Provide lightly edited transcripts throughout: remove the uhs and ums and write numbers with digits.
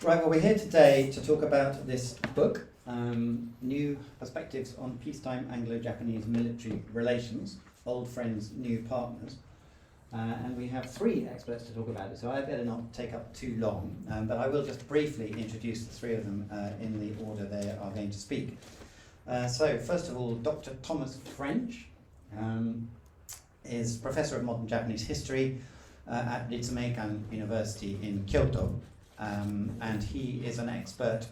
Right, well, we're here today to talk about this book, New Perspectives on Peacetime Anglo-Japanese Military Relations, Old Friends, New Partners. And we have three experts to talk about it, so I better not take up too long, but I will just briefly introduce the three of them in the order they are going to speak. So, first of all, Dr. Thomas French is Professor of Modern Japanese History at Ritsumeikan University in Kyoto. And he is an expert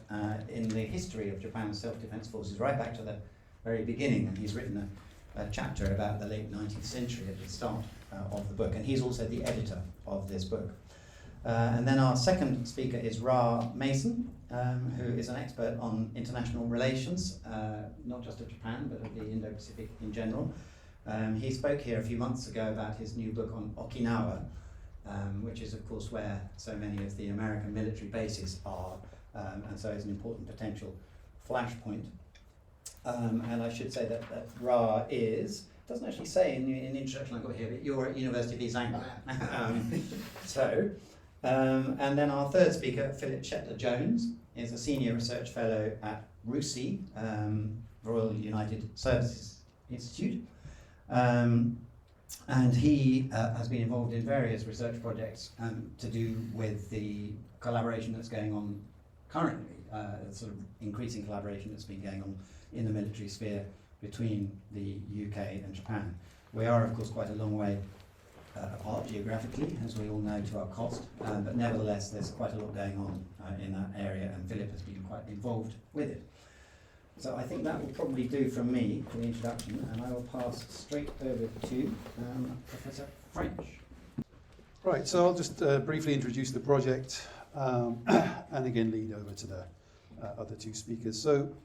in the history of Japan's self-defense forces right back to the very beginning, and he's written a chapter about the late 19th century at the start of the book, and he's also the editor of this book. And then our second speaker is Ra Mason, who is an expert on international relations, not just of Japan, but of the Indo-Pacific in general. He spoke here a few months ago about his new book on Okinawa, which is of course where so many of the American military bases are, and so it's an important potential flashpoint. And I should say that Ra doesn't actually say in the introduction I've got here, but you're at University of East Anglia. And then our third speaker, Philip Shetler-Jones, is a senior research fellow at RUSI, Royal United Services Institute. And he has been involved in various research projects to do with the collaboration that's going on currently, sort of increasing collaboration that's been going on in the military sphere between the UK and Japan. We are, of course, quite a long way apart geographically, as we all know, to our cost, but nevertheless there's quite a lot going on in that area, and Philip has been quite involved with it. So I think that will probably do from me for the introduction, and I will pass straight over to Professor French. Right, so I'll just briefly introduce the project and again lead over to the other two speakers. So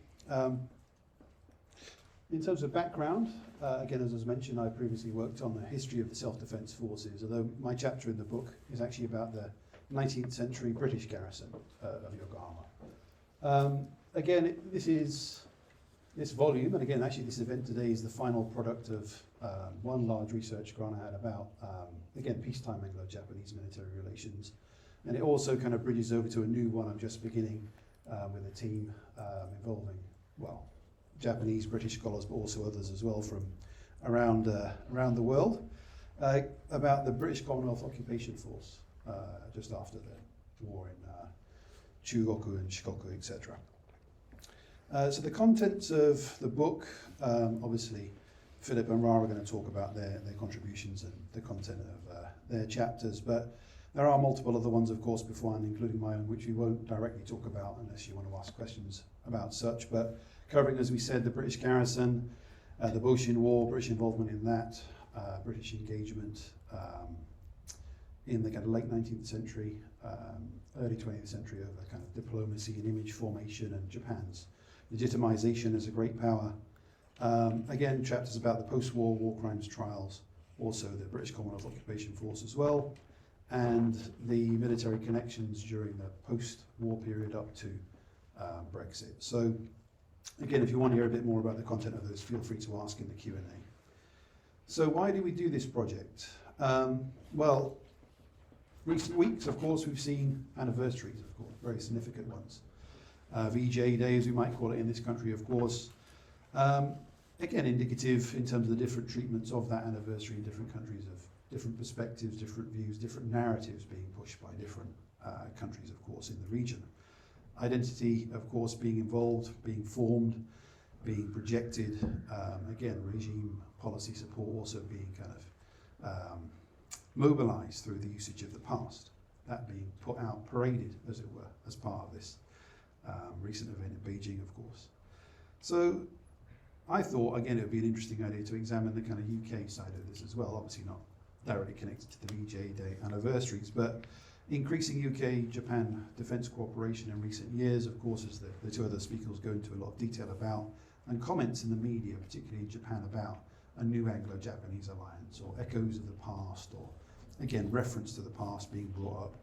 in terms of background, again, as was mentioned, I previously worked on the history of the self-defense forces, although my chapter in the book is actually about the 19th century British garrison of Yokohama. Again, this volume, and again, actually this event today is the final product of one large research grant I had about, again, peacetime Anglo-Japanese military relations. And it also kind of bridges over to a new one I'm just beginning with a team involving, well, Japanese, British scholars, but also others as well from around the world, about the British Commonwealth Occupation Force just after the war in Chugoku and Shikoku, etc. So the contents of the book, obviously Philip and Ra are going to talk about their contributions and the content of their chapters, but there are multiple other ones, of course, beforehand, including my own, which we won't directly talk about unless you want to ask questions about such, but covering, as we said, the British garrison, the Boshin War, British involvement in that, British engagement in the kind of late 19th century, early 20th century over kind of diplomacy and image formation and Japan's legitimization as a great power. Again, chapters about the post-war war crimes trials, also the British Commonwealth Occupation Force as well, and the military connections during the post-war period up to Brexit. So again, if you want to hear a bit more about the content of those, feel free to ask in the Q&A. So why do we do this project? Well, recent weeks, of course, we've seen anniversaries, of course, very significant ones. VJ Day, as we might call it in this country, of course. Again, indicative in terms of the different treatments of that anniversary in different countries, of different perspectives, different views, different narratives being pushed by different countries, of course, in the region. Identity, of course, being involved, being formed, being projected. Again, regime policy support also being kind of mobilized through the usage of the past. That being put out, paraded, as it were, as part of this recent event in Beijing, of course. So I thought, again, it would be an interesting idea to examine the kind of UK side of this as well, obviously not directly connected to the VJ Day anniversaries, but increasing UK-Japan defence cooperation in recent years, of course, as the two other speakers go into a lot of detail about, and comments in the media, particularly in Japan, about a new Anglo-Japanese alliance, or echoes of the past, or, again, reference to the past being brought up,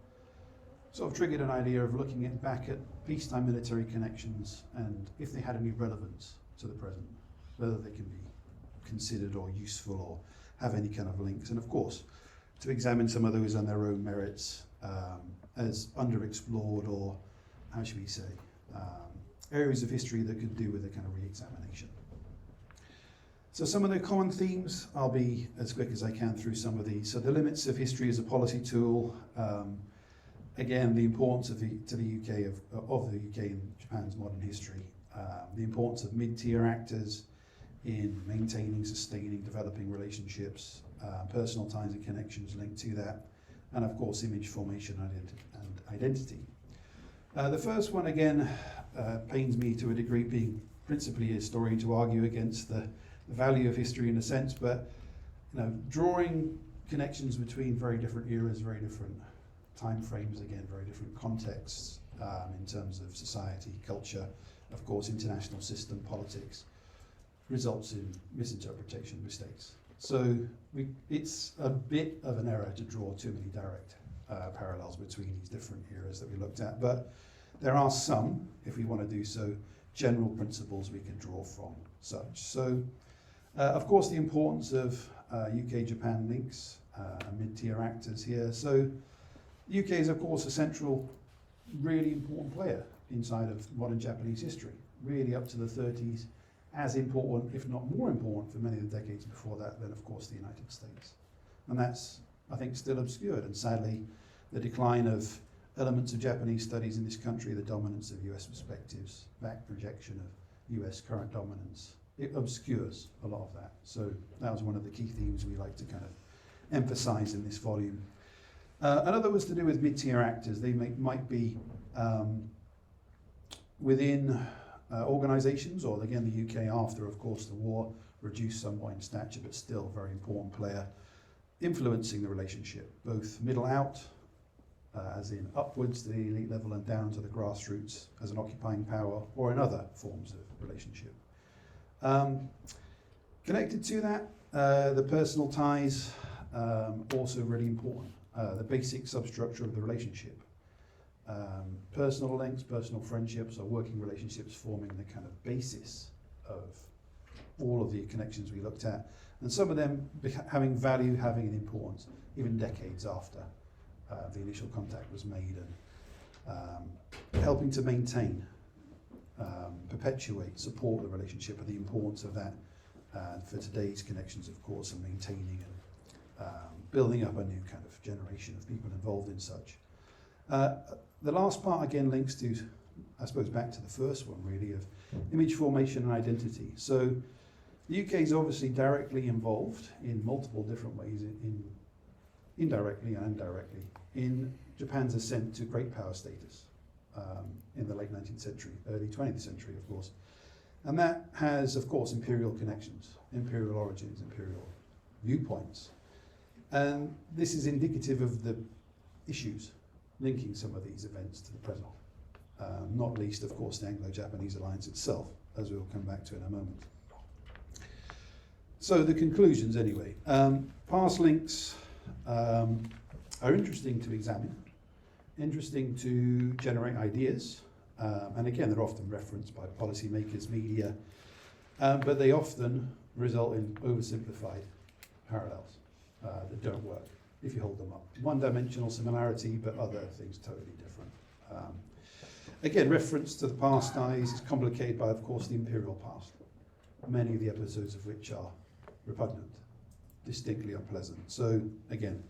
sort of triggered an idea of looking back at peacetime military connections and if they had any relevance to the present, whether they can be considered or useful or have any kind of links, and of course to examine some of those on their own merits as underexplored or how should we say, areas of history that could do with a kind of re-examination. So some of the common themes, I'll be as quick as I can through some of these. So the limits of history as a policy tool, again, the importance of the UK in Japan's modern history, the importance of mid-tier actors in maintaining, sustaining, developing relationships, personal ties and connections linked to that, and of course image formation and identity. The first one, again, pains me to a degree, being principally a historian, to argue against the value of history in a sense, but drawing connections between very different eras, very different time frames, again, very different contexts in terms of society, culture, of course, international system, politics, results in misinterpretation, mistakes. So it's a bit of an error to draw too many direct parallels between these different eras that we looked at, but there are some, if we want to do so, general principles we can draw from such. So, of course, the importance of UK-Japan links and mid-tier actors here. So the UK is, of course, a central, really important player inside of modern Japanese history, really up to the 30s, as important, if not more important, for many of the decades before that than, of course, the United States. And that's, I think, still obscured. And sadly, the decline of elements of Japanese studies in this country, the dominance of US perspectives, back projection of US current dominance, it obscures a lot of that. So that was one of the key themes we like to kind of emphasize in this volume. Another was to do with mid-tier actors. They might be within organisations, or again the UK after, of course, the war, reduced somewhat in stature, but still a very important player, influencing the relationship, both middle out, as in upwards to the elite level and down to the grassroots as an occupying power, or in other forms of relationship. Connected to that, the personal ties, also really important. The basic substructure of the relationship. Personal links, personal friendships, or working relationships forming the kind of basis of all of the connections we looked at, and some of them having value, having an importance, even decades after the initial contact was made, and helping to maintain, perpetuate, support the relationship, and the importance of that for today's connections, of course, and maintaining and building up a new kind of generation of people involved in such. The last part again links to, I suppose, back to the first one really, of image formation and identity. So the UK is obviously directly involved in multiple different ways, indirectly and indirectly, in Japan's ascent to great power status in the late 19th century, early 20th century, of course. And that has, of course, imperial connections, imperial origins, imperial viewpoints. And this is indicative of the issues linking some of these events to the present. Not least, of course, the Anglo-Japanese alliance itself, as we'll come back to in a moment. So the conclusions, anyway. Past links are interesting to examine, interesting to generate ideas, and again, they're often referenced by policymakers, media, but they often result in oversimplified parallels that don't work if you hold them up. One-dimensional similarity, but other things totally different. Again, reference to the past ties is complicated by, of course, the imperial past, many of the episodes of which are repugnant, distinctly unpleasant. So, again,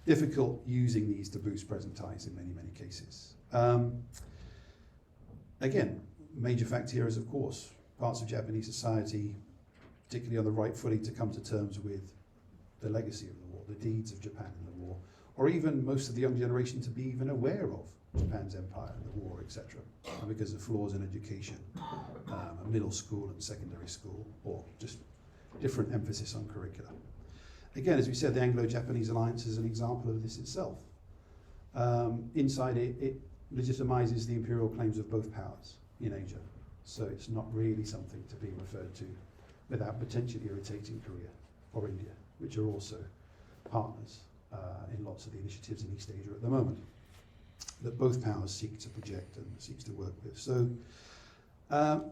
difficult using these to boost present ties in many, many cases. Again, major fact here is, of course, parts of Japanese society, particularly on the right footing, to come to terms with the legacy of the war, the deeds of Japan in the war, or even most of the young generation to be even aware of Japan's empire and the war, etc., because of flaws in education, middle school and secondary school, or just different emphasis on curricula. Again, as we said, the Anglo-Japanese alliance is an example of this itself. Inside it, it legitimizes the imperial claims of both powers in Asia. So it's not really something to be referred to without potentially irritating Korea or India, which are also partners in lots of the initiatives in East Asia at the moment, that both powers seek to project and seeks to work with. So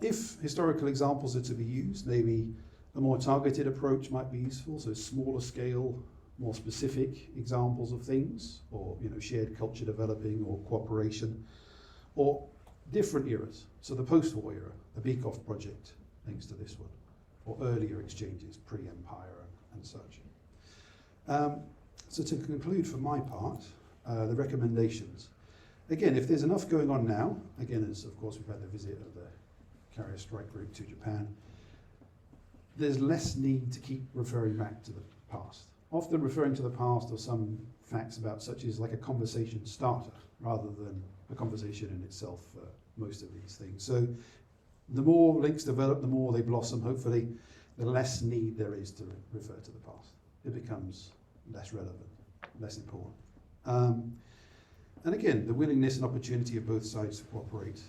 if historical examples are to be used, maybe a more targeted approach might be useful, so smaller scale, more specific examples of things, or shared culture developing, or cooperation, or different eras. So the post-war era, the Beakoff project links to this one, or earlier exchanges, pre-empire and such. So to conclude for my part, the recommendations. Again, if there's enough going on now, again, as of course we've had the visit of the carrier strike group to Japan, there's less need to keep referring back to the past. Often referring to the past or some facts about such as like a conversation starter rather than a conversation in itself for most of these things. So the more links develop, the more they blossom, hopefully, the less need there is to refer to the past. It becomes less relevant, less important. And again, the willingness and opportunity of both sides to cooperate,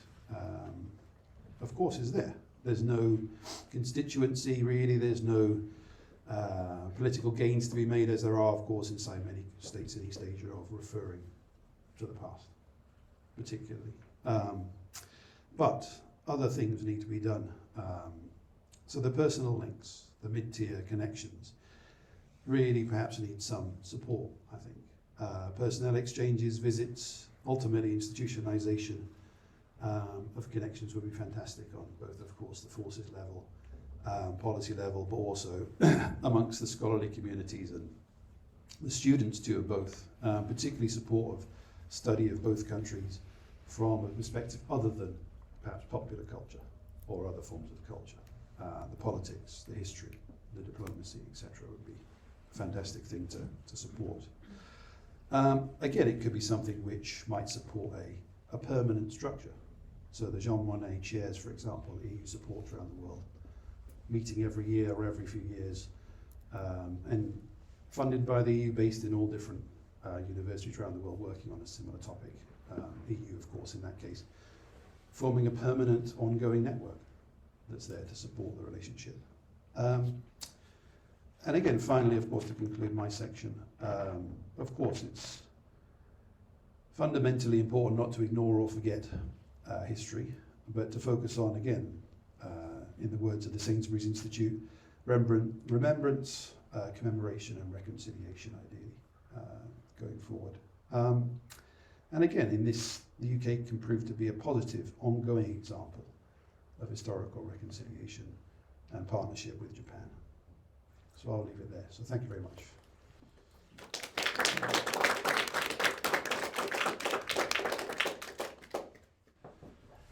of course, is there. There's no constituency, really. There's no political gains to be made, as there are, of course, inside many states in East Asia, of referring to the past, particularly. But other things need to be done. So the personal links, the mid-tier connections, really perhaps need some support, I think. Personnel exchanges, visits, ultimately institutionalization of connections would be fantastic on both, of course, the forces level, policy level, but also amongst the scholarly communities and the students too of both, particularly support of study of both countries from a perspective other than perhaps popular culture or other forms of culture. The politics, the history, the diplomacy, etc. would be a fantastic thing to support. Again, it could be something which might support a permanent structure. So the Jean Monnet chairs, for example, EU support around the world, meeting every year or every few years, and funded by the EU, based in all different universities around the world working on a similar topic. EU, of course, in that case, forming a permanent, ongoing network that's there to support the relationship. And again, finally, of course, to conclude my section, of course, it's fundamentally important not to ignore or forget history, but to focus on, again, in the words of the Sainsbury's Institute, remembrance, commemoration and reconciliation, ideally, going forward. And again, in this, the UK can prove to be a positive, ongoing example of historical reconciliation and partnership with Japan. So I'll leave it there. So thank you very much.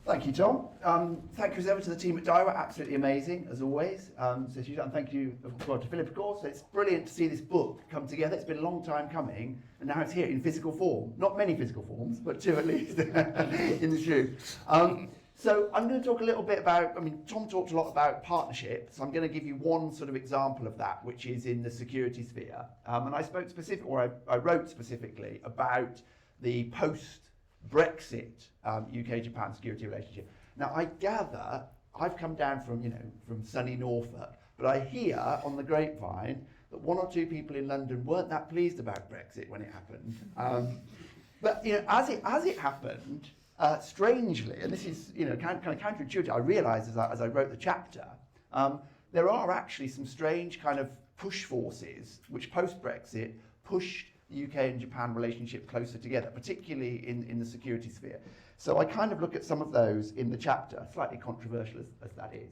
Thank you, Tom. Thank you as ever to the team at Daiwa, absolutely amazing, as always. And thank you to Philip, of course. It's brilliant to see this book come together. It's been a long time coming, and now it's here in physical form. Not many physical forms, but two at least in the shoe. So I'm going to talk a little bit about, Tom talked a lot about partnerships. I'm going to give you one sort of example of that, which is in the security sphere. And I wrote specifically about the post-Brexit UK-Japan security relationship. Now, I gather, I've come down from sunny Norfolk, but I hear on the grapevine that one or two people in London weren't that pleased about Brexit when it happened. But as it happened, strangely, and this is kind of counterintuitive, I realised as I wrote the chapter, there are actually some strange kind of push forces which post-Brexit pushed the UK and Japan relationship closer together, particularly in the security sphere. So I kind of look at some of those in the chapter, slightly controversial as that is.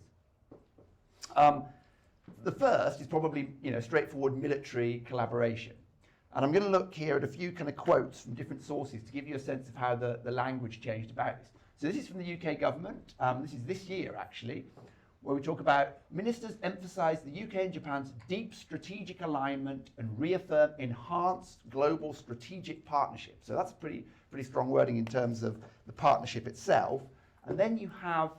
The first is probably straightforward military collaboration. And I'm going to look here at a few kind of quotes from different sources to give you a sense of how the language changed about this. So this is from the UK government. This is this year, actually, where we talk about ministers emphasise the UK and Japan's deep strategic alignment and reaffirm enhanced global strategic partnership. So that's pretty strong wording in terms of the partnership itself. And then you have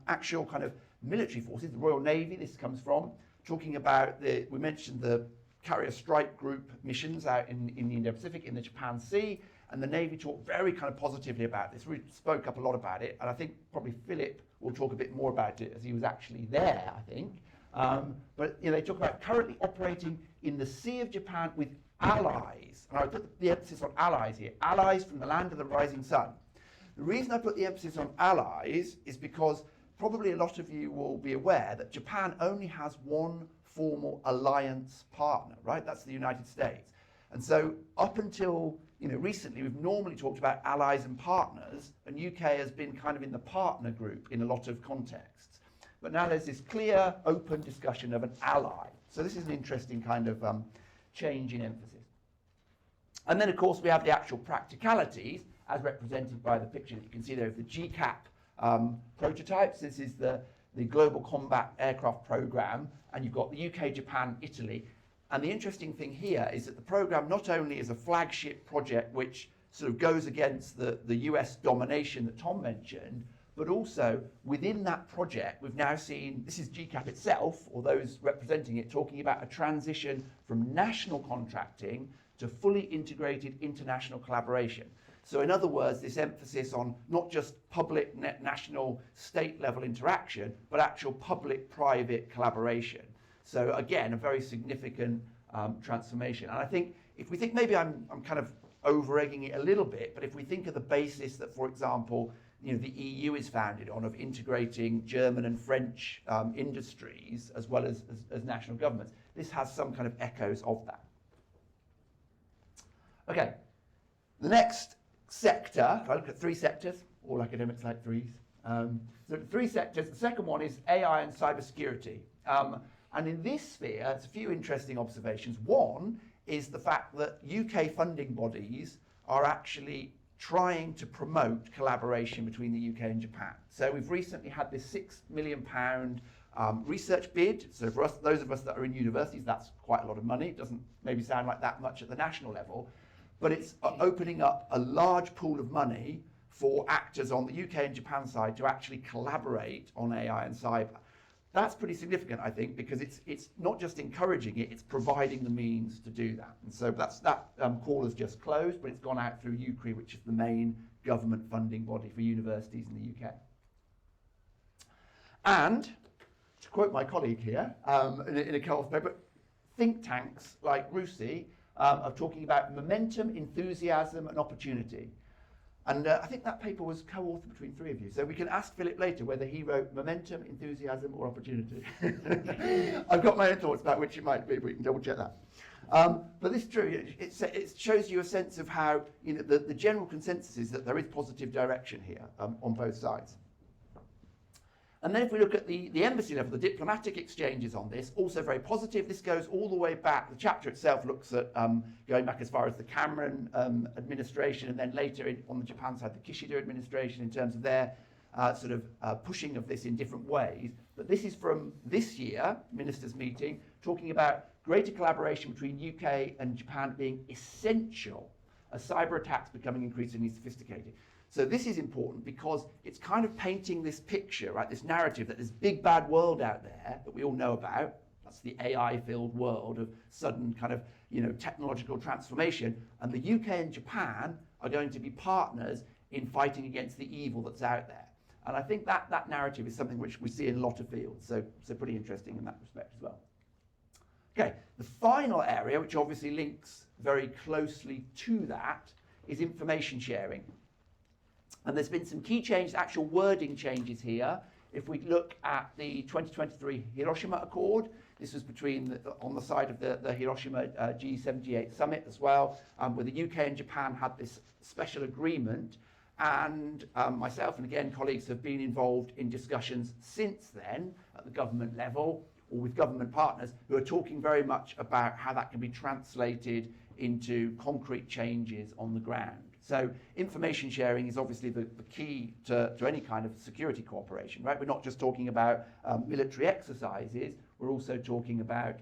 actual kind of military forces, the Royal Navy, this comes from, talking about we mentioned the carrier strike group missions out in the Indo-Pacific, in the Japan Sea, and the Navy talked very kind of positively about this. We spoke up a lot about it, and I think probably Philip will talk a bit more about it as he was actually there, I think. But they talk about currently operating in the Sea of Japan with allies, and I put the emphasis on allies here, allies from the land of the rising sun. The reason I put the emphasis on allies is because probably a lot of you will be aware that Japan only has one formal alliance partner, right? That's the United States. And so up until recently we've normally talked about allies and partners, and UK has been kind of in the partner group in a lot of contexts. But now there's this clear, open discussion of an ally. So this is an interesting kind of change in emphasis. And then, of course, we have the actual practicalities, as represented by the picture that you can see there of the GCAP prototypes. This is the Global Combat Aircraft Programme, and you've got the UK, Japan, Italy. And the interesting thing here is that the programme not only is a flagship project which sort of goes against the US domination that Tom mentioned, but also within that project we've now seen, this is GCAP itself, or those representing it, talking about a transition from national contracting to fully integrated international collaboration. So in other words, this emphasis on not just public, national, state level interaction, but actual public-private collaboration. So again, a very significant transformation. And I think, if we think, maybe I'm kind of over-egging it a little bit, but if we think of the basis that, for example, the EU is founded on, of integrating German and French industries as well as national governments, this has some kind of echoes of that. Okay, the next sector, if I look at three sectors, all academics like threes. So three sectors. The second one is AI and cybersecurity. And in this sphere, there's a few interesting observations. One is the fact that UK funding bodies are actually trying to promote collaboration between the UK and Japan. So we've recently had this £6 million research bid. So for us, those of us that are in universities, that's quite a lot of money. It doesn't maybe sound like that much at the national level, but it's opening up a large pool of money for actors on the UK and Japan side to actually collaborate on AI and cyber. That's pretty significant, I think, because it's not just encouraging it, it's providing the means to do that. And so that call has just closed, but it's gone out through UCRI, which is the main government funding body for universities in the UK. And, to quote my colleague here, in a co-author paper, think tanks like RUSI are talking about momentum, enthusiasm, and opportunity. And I think that paper was co-authored between three of you. So we can ask Philip later whether he wrote momentum, enthusiasm, or opportunity. I've got my own thoughts about which it might be, but we can double check that. But this is true. It shows you a sense of how the general consensus is that there is positive direction here on both sides. And then if we look at the embassy level, the diplomatic exchanges on this, also very positive. This goes all the way back. The chapter itself looks at going back as far as the Cameron administration, and then later on the Japan side, the Kishida administration, in terms of their pushing of this in different ways. But this is from this year, ministers' meeting, talking about greater collaboration between UK and Japan being essential as cyber attacks becoming increasingly sophisticated. So this is important because it's kind of painting this picture, right? This narrative that there's big bad world out there that we all know about. That's the AI-filled world of sudden kind of technological transformation, and the UK and Japan are going to be partners in fighting against the evil that's out there. And I think that narrative is something which we see in a lot of fields. So pretty interesting in that respect as well. Okay, the final area, which obviously links very closely to that, is information sharing. And there's been some key changes, actual wording changes here. If we look at the 2023 Hiroshima Accord, this was on the side of the Hiroshima G78 summit as well, where the UK and Japan had this special agreement. And myself and again colleagues have been involved in discussions since then at the government level or with government partners who are talking very much about how that can be translated into concrete changes on the ground. So information sharing is obviously the key to any kind of security cooperation, right? We're not just talking about military exercises, we're also talking about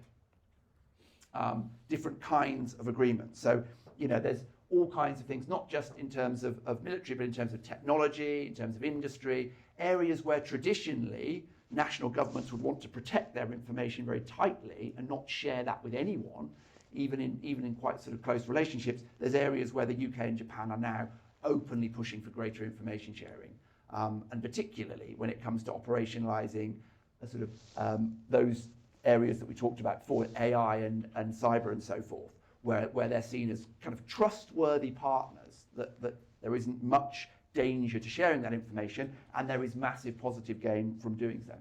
different kinds of agreements. So, there's all kinds of things, not just in terms of military, but in terms of technology, in terms of industry, areas where traditionally national governments would want to protect their information very tightly and not share that with anyone. Even in quite sort of close relationships, there's areas where the UK and Japan are now openly pushing for greater information sharing, and particularly when it comes to operationalising those areas that we talked about before, AI and cyber and so forth, where they're seen as kind of trustworthy partners, that there isn't much danger to sharing that information, and there is massive positive gain from doing so.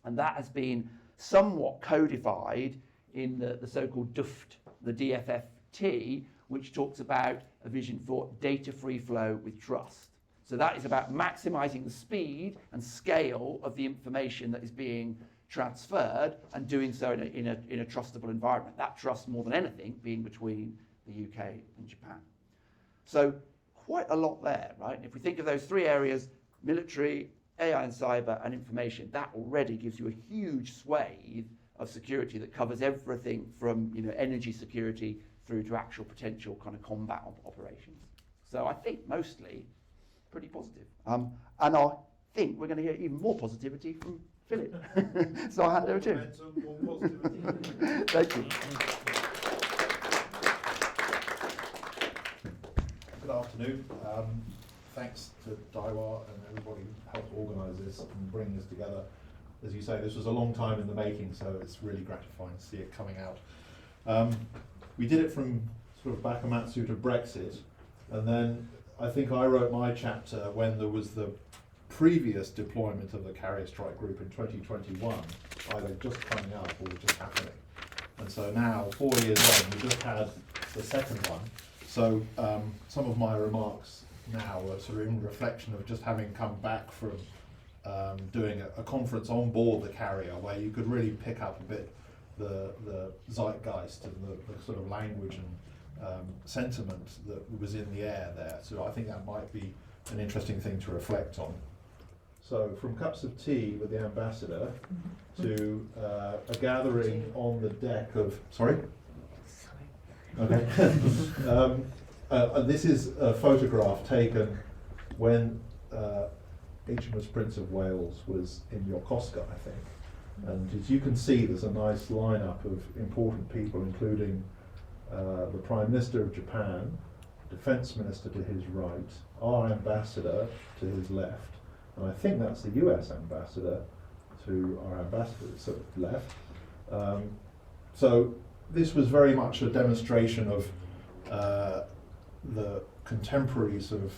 And that has been somewhat codified in the so-called DUFT, the DFFT, which talks about a vision for data-free flow with trust. So that is about maximising the speed and scale of the information that is being transferred and doing so in a trustable environment. That trust, more than anything, being between the UK and Japan. So quite a lot there, right? And if we think of those three areas, military, AI and cyber, and information, that already gives you a huge swathe of security that covers everything from energy security through to actual potential kind of combat operations. So I think mostly pretty positive. And I think we're going to hear even more positivity from Philip. So I'll hand over to him. Thank you. Good afternoon. Thanks to Daiwa and everybody who helped organise this and bring this together. As you say, this was a long time in the making, so it's really gratifying to see it coming out. We did it from sort of Bakumatsu to Brexit, and then I think I wrote my chapter when there was the previous deployment of the carrier strike group in 2021, either just coming up or just happening. And so now, 4 years on, we just had the second one. So some of my remarks now are sort of in reflection of just having come back from doing a conference on board the carrier, where you could really pick up a bit the zeitgeist and the sort of language and sentiment that was in the air there. So I think that might be an interesting thing to reflect on. So from cups of tea with the ambassador to a gathering on the deck of, sorry? Okay. This is a photograph taken when HMS Prince of Wales was in Yokosuka, I think. And as you can see, there's a nice lineup of important people, including the Prime Minister of Japan, Defence Minister to his right, our ambassador to his left, and I think that's the US ambassador to our ambassador's sort of left. So this was very much a demonstration of the contemporary sort of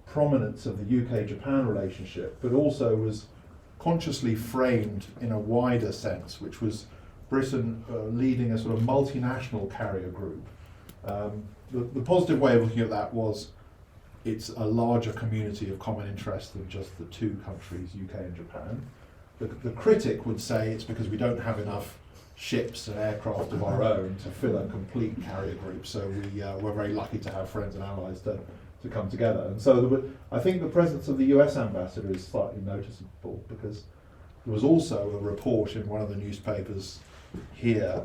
prominence of the UK-Japan relationship, but also was consciously framed in a wider sense, which was Britain leading a sort of multinational carrier group. The positive way of looking at that was it's a larger community of common interest than just the two countries, UK and Japan. The critic would say it's because we don't have enough ships and aircraft of our own to fill a complete carrier group, so we're very lucky to have friends and allies to come together. And so I think the presence of the US ambassador is slightly noticeable, because there was also a report in one of the newspapers here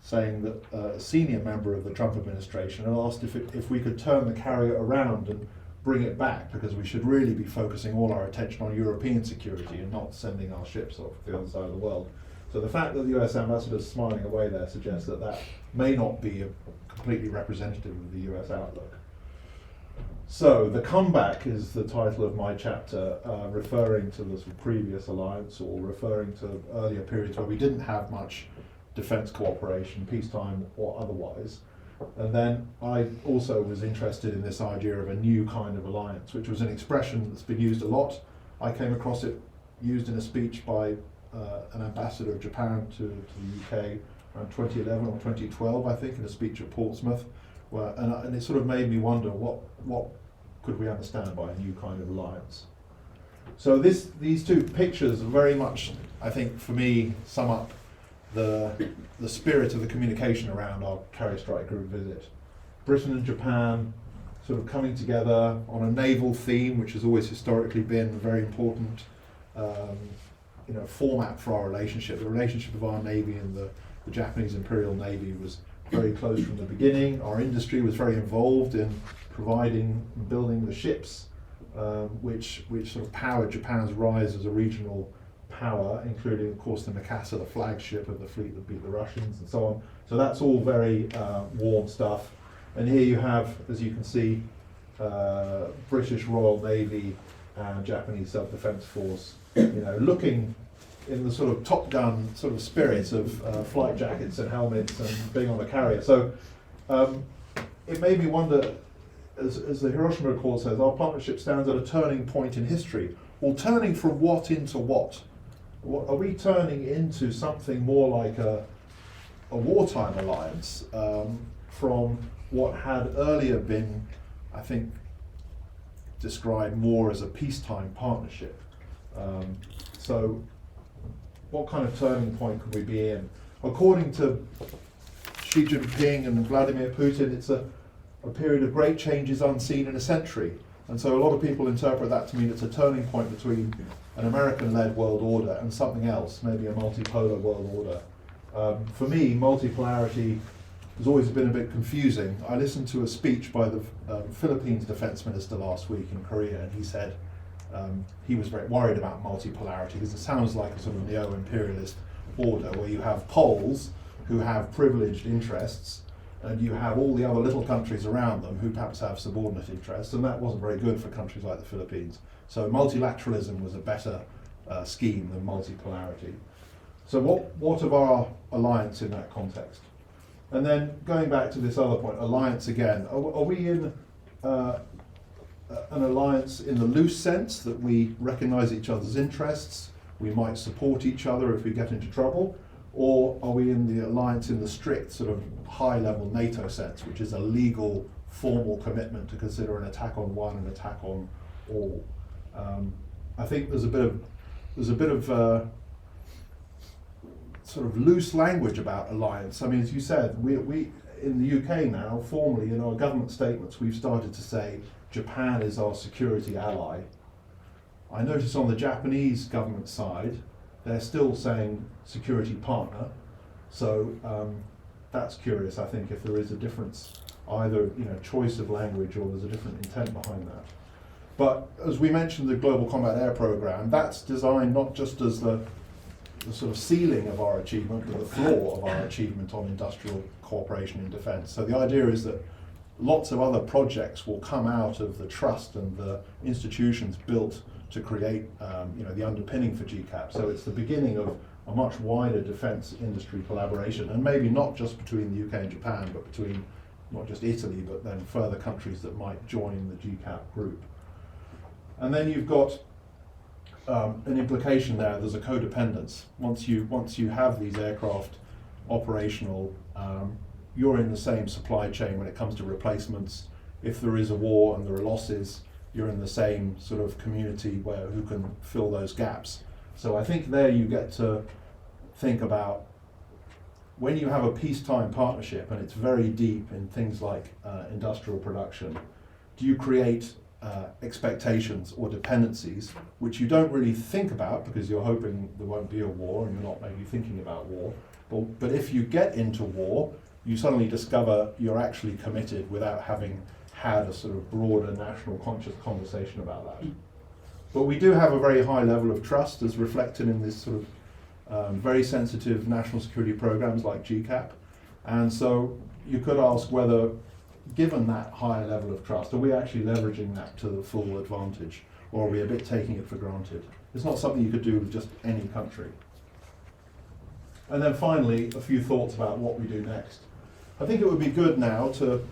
saying that a senior member of the Trump administration had asked if we could turn the carrier around and bring it back, because we should really be focusing all our attention on European security and not sending our ships off to the other side of the world. So the fact that the US ambassador is smiling away there suggests that that may not be completely representative of the US outlook. So the comeback is the title of my chapter, referring to the sort of previous alliance, or referring to earlier periods where we didn't have much defence cooperation, peacetime or otherwise. And then I also was interested in this idea of a new kind of alliance, which was an expression that's been used a lot. I came across it used in a speech by an ambassador of Japan to the UK around 2011 or 2012, I think, in a speech at Portsmouth, where, and it sort of made me wonder what could we understand by a new kind of alliance. So these two pictures very much, I think, for me, sum up the spirit of the communication around our carrier strike group visit. Britain and Japan sort of coming together on a naval theme, which has always historically been a very important format for our relationship. The relationship of our Navy and the Japanese Imperial Navy was very close from the beginning. Our industry was very involved in providing and building the ships, which sort of powered Japan's rise as a regional power, including, of course, the Mikasa, the flagship of the fleet that beat the Russians, and so on. So that's all very warm stuff. And here you have, as you can see, British Royal Navy and Japanese Self-Defense Force, looking in the sort of Top Gun sort of spirit of flight jackets and helmets and being on a carrier. So it made me wonder, as the Hiroshima Accord says, our partnership stands at a turning point in history. Well, turning from what into what? Are we turning into something more like a wartime alliance? from what had earlier been, I think, described more as a peacetime partnership. So what kind of turning point could we be in? According to Xi Jinping and Vladimir Putin, it's a period of great changes unseen in a century. And so a lot of people interpret that to mean it's a turning point between an American-led world order and something else, maybe a multipolar world order. For me, multipolarity has always been a bit confusing. I listened to a speech by the Philippines defense minister last week in Korea, and he said he was very worried about multipolarity because it sounds like a sort of neo-imperialist order where you have poles who have privileged interests and you have all the other little countries around them who perhaps have subordinate interests, and that wasn't very good for countries like the Philippines. So multilateralism was a better scheme than multipolarity. So what of our alliance in that context? And then going back to this other point, alliance again, are we in an alliance in the loose sense that we recognise each other's interests, we might support each other if we get into trouble, or are we in the alliance in the strict sort of high-level NATO sense, which is a legal, formal commitment to consider an attack on one an attack on all? I think there's a bit of sort of loose language about alliance. I mean, as you said, we in the UK now, formally in our government statements, we've started to say Japan is our security ally. I notice on the Japanese government side, they're still saying security partner. So that's curious, I think, if there is a difference, either choice of language or there's a different intent behind that. But as we mentioned, the Global Combat Air Programme, that's designed not just as the sort of ceiling of our achievement, but the floor of our achievement on industrial cooperation in defence. So the idea is that lots of other projects will come out of the trust and the institutions built to create the underpinning for GCAP. So it's the beginning of a much wider defence industry collaboration, and maybe not just between the UK and Japan, but between not just Italy, but then further countries that might join the GCAP group. And then you've got an implication there, there's a codependence. Once you have these aircraft operational, you're in the same supply chain when it comes to replacements. If there is a war and there are losses, you're in the same sort of community who can fill those gaps. So I think there you get to think about when you have a peacetime partnership and it's very deep in things like industrial production, do you create expectations or dependencies which you don't really think about because you're hoping there won't be a war and you're not maybe thinking about war, but if you get into war, you suddenly discover you're actually committed without having had a sort of broader national conscious conversation about that. But we do have a very high level of trust as reflected in this sort of very sensitive national security programs like GCAP, and so you could ask whether, given that higher level of trust, are we actually leveraging that to the full advantage, or are we a bit taking it for granted? It's not something you could do with just any country. And then finally, a few thoughts about what we do next. I think it would be good now to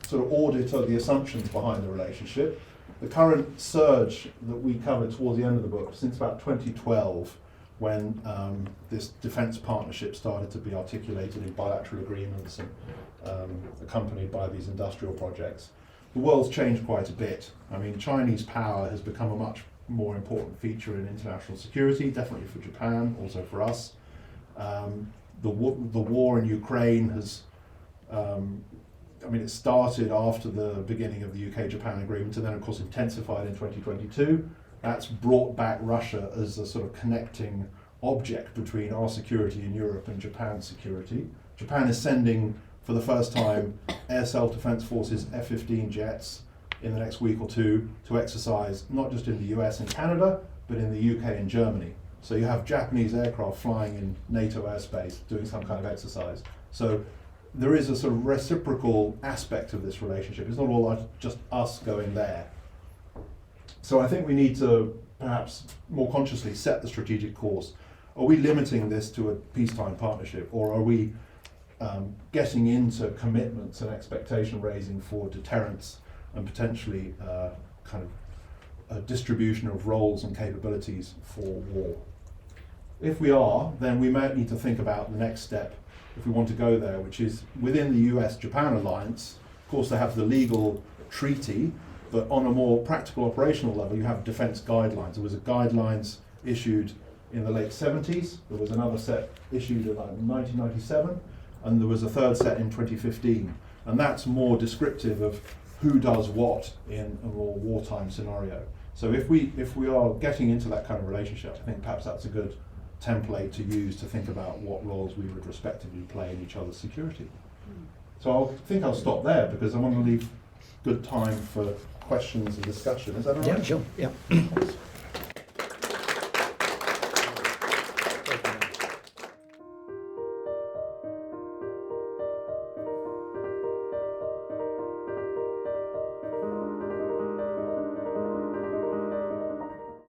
sort of audit the assumptions behind the relationship. The current surge that we covered towards the end of the book, since about 2012, when this defence partnership started to be articulated in bilateral agreements and accompanied by these industrial projects, the world's changed quite a bit. I mean, Chinese power has become a much more important feature in international security, definitely for Japan, also for us. The war in Ukraine has, it started after the beginning of the UK-Japan agreement and then of course intensified in 2022. That's brought back Russia as a sort of connecting object between our security in Europe and Japan's security. Japan is sending, for the first time, air self-defense forces F-15 jets in the next week or two to exercise not just in the US and Canada, but in the UK and Germany. So you have Japanese aircraft flying in NATO airspace doing some kind of exercise. So there is a sort of reciprocal aspect of this relationship. It's not all like just us going there. So I think we need to perhaps more consciously set the strategic course. Are we limiting this to a peacetime partnership, or are we getting into commitments and expectation raising for deterrence and potentially kind of a distribution of roles and capabilities for war? If we are, then we might need to think about the next step if we want to go there, which is within the US-Japan alliance. Of course, they have the legal treaty, but on a more practical operational level, you have defence guidelines. There was a guidelines issued in the late 70s. There was another set issued in 1997, and there was a third set in 2015. And that's more descriptive of who does what in a more wartime scenario. So if we are getting into that kind of relationship, I think perhaps that's a good template to use to think about what roles we would respectively play in each other's security. So I think I'll stop there because I want to leave good time for questions and discussion. Is that all right? Yeah, sure. Yeah.